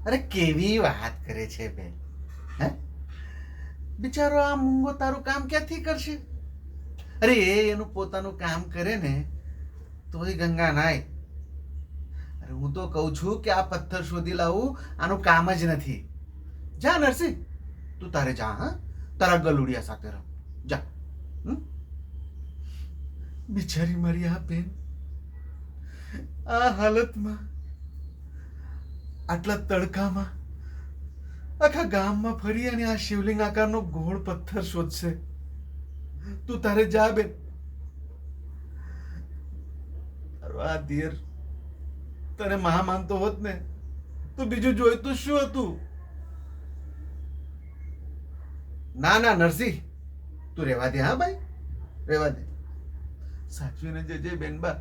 અરે કેવી વાત કરે છે બેન. હે, બિચારો આ મૂંગો તારું કામ ક્યાંથી કરશે? અરે એનું પોતાનું કામ કરે ને તોય ગંગા નાય. અરે હું તો કહું છું કે આ પથ્થર શોધી લાવવું આનું કામ જ નથી. જા નરસિંહ, તું તારે જા. હા, તારા ગલુડિયા સાથે રહ. જા. બિચારી મારી આ બેન આ હાલતમાં, આટલા તડકામાં આખા ગામમાં ફરી અને આ શિવલિંગ આકારનો ગોળ પથ્થર શોધશે. તું તારે જા બેન. આ દિયર તને મહા માનતો હોત ને તો બીજું જોઈતું શું હતું? ના ના નરસિંહ, તું રહેવા દે. હા ભાઈ, રહેવા દે. સાચવીને જજે બેનબા.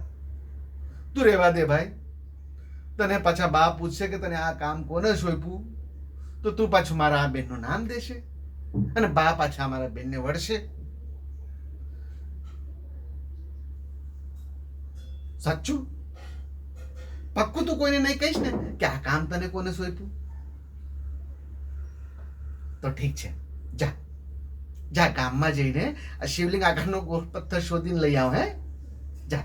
તું રહેવા દે ભાઈ. તને પાછા બા પૂછશે કે તને આ કામ કોને સોંપ્યું તો તું પાછું મારા આ બેનનું નામ દેશે અને બા પાછા મારા બેનને વળશે. સાચું પક્કું તું કોઈને નહીં કહીશ ને કે આ કામ તને કોને સોંપ્યું? તો ઠીક છે, જા જા ગામમાં જઈને આ શિવલિંગ આકારનો ગોળ પથ્થર શોધીને લઈ આવ. હે, જા.